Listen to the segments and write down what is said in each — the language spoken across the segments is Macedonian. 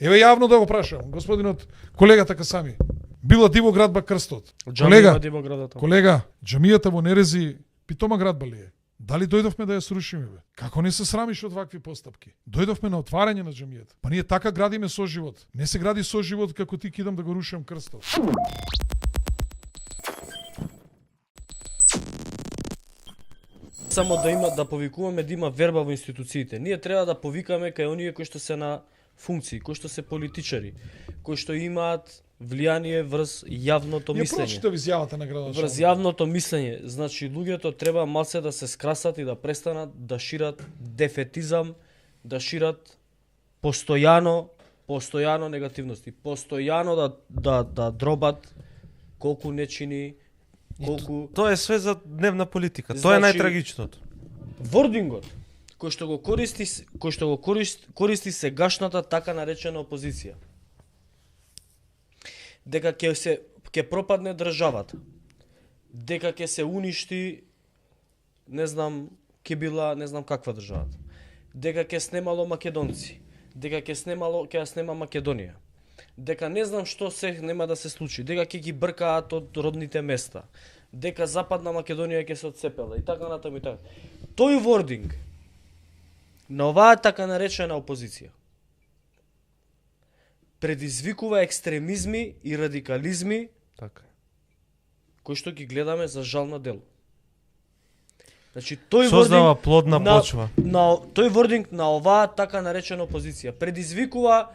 Еве јавно да го прашам, господинот колегата Касами. Била Дивоградба крстот. Џамија Дивоградата. Колега, џамијата во Нерези питома градба ли е? Дали дојдовме да ја срушиме, бе? Како не се срамиш од вакви постапки? Дојдовме на отварање на џамијата. Па ние така градиме соживот. Не се гради соживот како ти кидам да го рушам крстот. Само да повикуваме да има верба во институциите. Ние треба да повикаме кај оние кои што се на функции, кои што се политичари, кои што имаат влијание врз јавното Ја мислење. прочитав изјавата на градот. Врз јавното мислење, значи луѓето треба малце да се скрасат и да престанат да шират дефетизам, да шират постојано негативности, постојано да дробат колку не чини, колку Тоа е све за дневна политика. Тоа Значи, е најтрагичното. вордингот кој што го користи сегашната така наречена опозиција. Дека ќе пропадне државата. Дека ќе се уништи не знам каква државата. Дека ќе снемало македонци. Дека ќе ја снема Македонија. Дека не знам што се нема да се случи. Дека ќе ги бркаат од родните места. Дека Западна Македонија ќе се отцепела и така натаму и така. Тој вординг на оваа така наречена опозиција предизвикува екстремизми и радикализми Така. кои што ги гледаме за жал на дело. Значи тој Создава вординг плодна почва. тој вординг на оваа така наречена опозиција предизвикува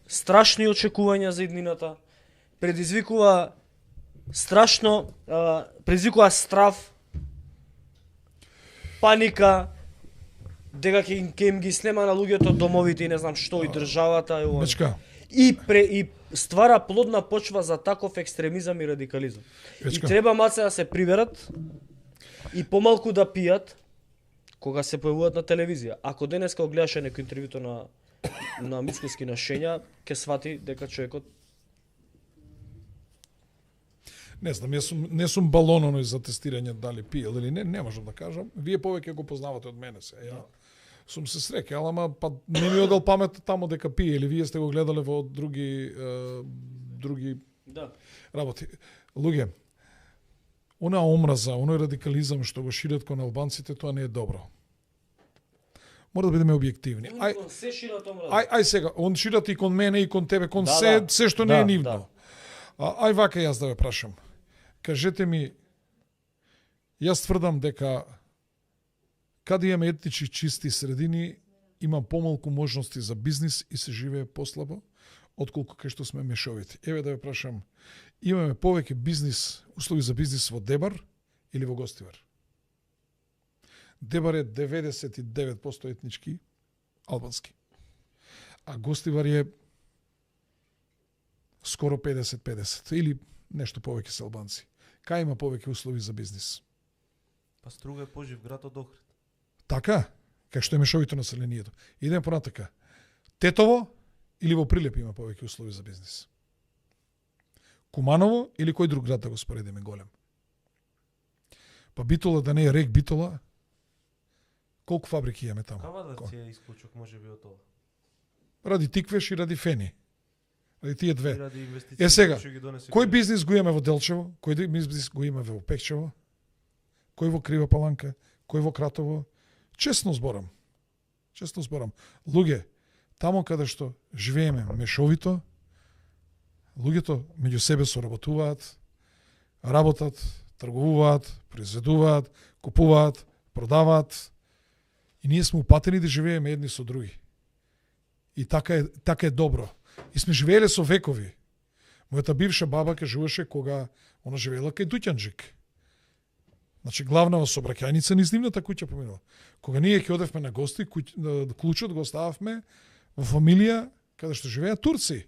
страшни очекувања за иднината, предизвикува страв, паника, дека ќе им ги снема на луѓето домовите и не знам што и државата и ова. Мечка, И ствара плодна почва за таков екстремизам и радикализам. Вечка. И треба маце да се приберат и помалку да пијат кога се појавуваат на телевизија. Ако денеска го гледаше некој интервјуто на Мицкоски на Шења, ќе свати дека човекот не знам, не сум балононој за тестирање дали пиел или не можам да кажам. Вие повеќе го познавате од мене се. Ја сум се срекал, ама па не ми одел памет тамо дека пие или вие сте го гледале во други да. работи. Луѓе, она омраза, оној радикализам што го шират кон албанците, тоа не е добро. Мора да бидеме објективни. Се шират омраза. Ај сега, он шират и кон мене и кон тебе, кон Да, се, да. се што не е Да, нивно. Ај вака јас да ве прашам. Кажете ми, јас тврдам дека каде имаме етнички чисти средини, има помалку можности за бизнис и се живее послабо, отколку кај што сме мешовити. Еве да ве прашам, имаме повеќе бизнис, услови за бизнис во Дебар или во Гостивар? Дебар е 99% етнички албански. А Гостивар е скоро 50-50 или нешто повеќе се албанци. Кај има повеќе услови за бизнис? Па Струга е пожив град од Охрид. Така, кај што е мешовито населението. Идеме понатака. Тетово или во Прилеп има повеќе услови за бизнис? Куманово или кој друг град да го споредиме голем? Па Битола да не е рек Битола, колку фабрики имаме таму? Кава да ти е исклучок може би од тоа. Ради тиквеш и ради фени. Ради тие две. Ради инвестиции сега, што ги донесе Кој кој- бизнис го имаме во Делчево? Кој бизнис го имаме во Пекчево? Кој во Крива Паланка? Кој во Кратово? Честно зборам. Луѓе, тамо каде што живееме мешовито, луѓето меѓу себе соработуваат, работат, тргуваат, произведуваат, купуваат, продаваат и ние сме упатени да живееме едни со други. И така е добро. И сме живееле со векови. Мојата бивша баба кажуваше кога она живеела кај Дуќанџик. Значи главна сообраќајница низ нивната куќа поминала. Кога ние ќе одевме на гости, клучот го остававме во фамилија каде што живеат турци.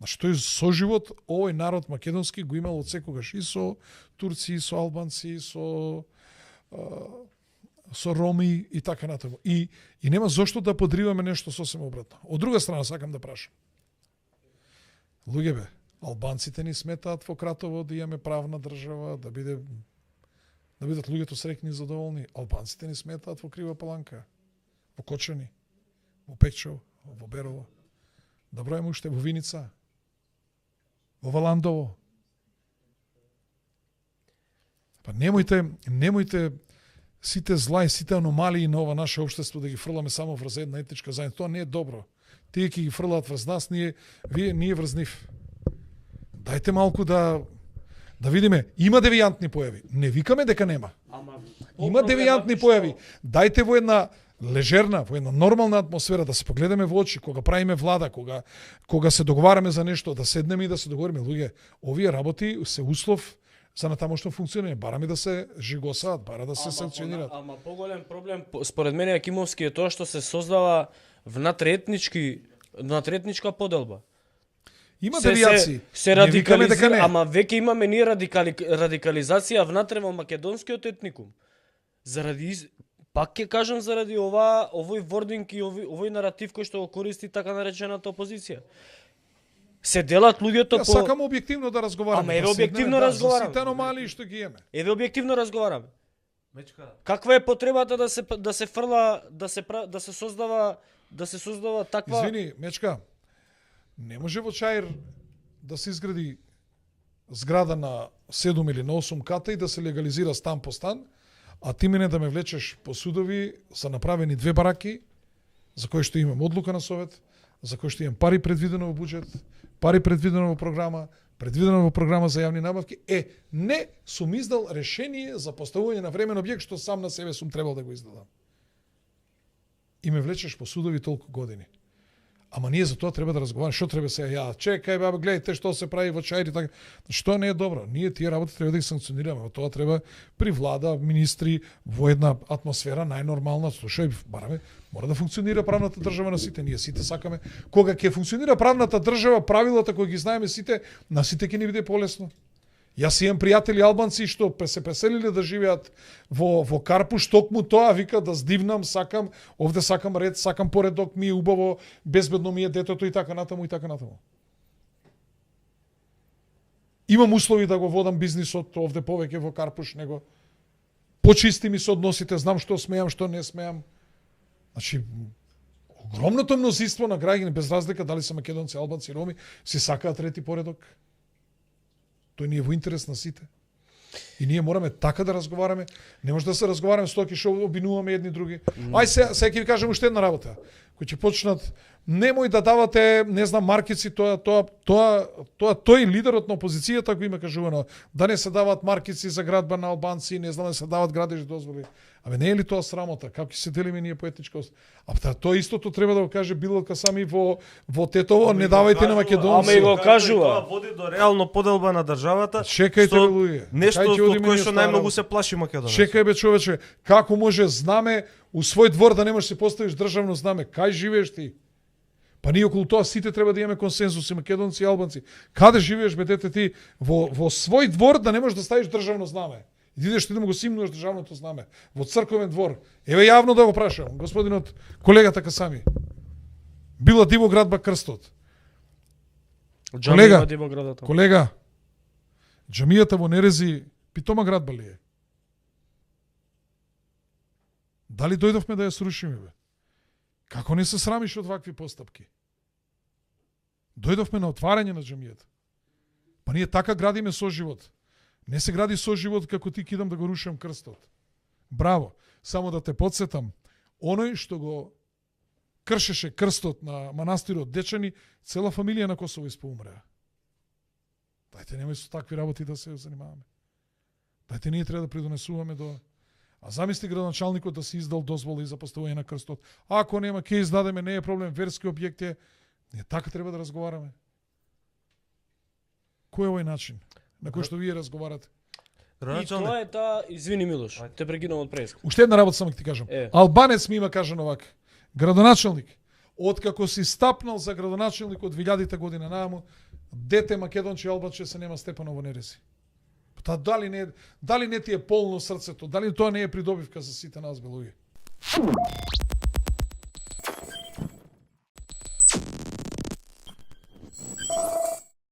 Значи тој соживот овој народ македонски го имал од секогаш и со турци, и со албанци, и со роми и така натаму. И нема зошто да подриваме нешто сосема обратно. Од друга страна сакам да прашам. Луѓе бе, албанците ни сметаат во Кратово да имаме правна држава, да бидат луѓето среќни и задоволни. Албанците ни сметаат во Крива Паланка, во Кочани, во Пекчево, во Берово. Да бројаме уште во Виница, во Валандово. Па немојте сите зла и сите аномалии на ова наше општество да ги фрламе само врз една етничка заедница. Тоа не е добро. Тие ќе ги фрлаат врз нас, ние врз нив. Дајте малку да видиме. Има девијантни појави. Не викаме дека нема. Има девијантни појави. Дајте во една лежерна, во една нормална атмосфера да се погледаме во очи кога правиме влада, кога се договараме за нешто, да седнеме и да се договориме. Луѓе, овие работи се услов за натамошно функционирање. Бараме да се жигосаат, бара да се санкционираат. Ама поголем проблем според мене Акимовски е тоа што се создава внатретничка поделба. Има девијации. Се радикализира, ама веќе имаме ние радикализација внатре во македонскиот етникум. Пак ќе кажам заради овој вординг и овој наратив кој што го користи така наречената опозиција. Се делат луѓето по... Сакам објективно да разговараме. Ама еве објективно разговараме. За сите аномалии што ги имаме. Еве објективно разговараме. Мечка. Каква е потребата да се фрла, да се создава таква... Извини, Мечка, не може во Чаир да се изгради зграда на 7 или на 8 ката и да се легализира стан по стан, а ти мене да ме влечеш по судови за направени 2 бараки, за кои што имам одлука на совет, за кои што имам пари предвидено во буџет, пари предвидено во програма, предвидено во програма за јавни набавки, не сум издал решение за поставување на времен објект што сам на себе сум требал да го издадам. И ме влечеш по судови толку години. Ама ние за тоа треба да разговараме. Што треба сега? Ја, чекај, баба, гледајте што се прави во Чаир и така. Што не е добро? Ние тие работи треба да ги санкционираме. Тоа треба при влада, министри, во една атмосфера најнормална. Слушај, бараме, мора да функционира правната држава на сите. Ние сите сакаме. Кога ќе функционира правната држава, правилата кои ги знаеме сите, на сите ќе ни биде полесно. Јас имам пријатели албанци што се преселиле да живеат во Карпуш, токму тоа вика да здивнам, сакам, овде сакам ред, сакам поредок, ми е убаво, безбедно ми е детето и така натаму и така натаму. Имам услови да го водам бизнисот овде повеќе во Карпуш него почисти ми се односите, знам што смеам, што не смеам. Значи огромното мнозинство на граѓани без разлика дали се македонци, албанци, роми, си сакаат трети поредок. Тој не е во интерес на сите. И ние мораме така да разговараме. Не може да се разговараме со тоа ќе што обвинуваме едни други. Ај сега ќе ви кажам уште една работа. Кои ќе почнат, немој да давате, не знам, маркици, тој лидерот на опозицијата го има кажувано, да не се даваат маркици за градба на албанци, не знам да се дават градежни дозволи. Абе не е ли тоа срамота? Како ќе се делиме ние по етничка? Тоа истото треба да го каже Билалка сами во Тетово, не давајте на македонци. Ама и го кажува. Тоа води до реално поделба на државата. Чекајте бе луѓе. Нешто од кој што најмногу се плаши Македонија. Чекај бе човече, како може знаме у свој двор да не можеш да се поставиш државно знаме? Кај живееш ти? Па ние околу тоа сите треба да имаме консензус, и македонци и албанци. Каде живееш бе дете ти во свој двор да не можеш да ставиш државно знаме? Идеш ти да му го симнуваш државното знаме во црковен двор. Еве јавно да го прашам, господинот колегата Касами. Била диво градба крстот. Колега, џамијата во Нерези питома градба ли е? Дали дојдовме да ја срушиме бе? Како не се срамиш од вакви постапки? Дојдовме на отварање на џамијата. Па ние така градиме соживот. Не се гради соживот како ти кидам да го рушам крстот. Браво. Само да те подсетам, оној што го кршеше крстот на манастирот Дечани, цела фамилија на Косово испоумреа. Дајте немој со такви работи да се занимаваме. Дајте ние треба да придонесуваме до... А замисли градоначалникот да си издал дозвола и за поставување на крстот. Ако нема, ќе издадеме, не е проблем, верски објект е. Ние така треба да разговараме. Кој е овој начин на кој што вие разговарате? И тоа е извини Милош, те прекинувам од преска. Уште една работа само ќе ти кажам. Албанец ми има кажано вака. Градоначалник, откако си стапнал за градоначалник од 2000 година нааму, дете македонче и албанче се нема Степаново Нерези. Та дали не ти е полно срцето, дали тоа не е придобивка за сите нас бе луѓе?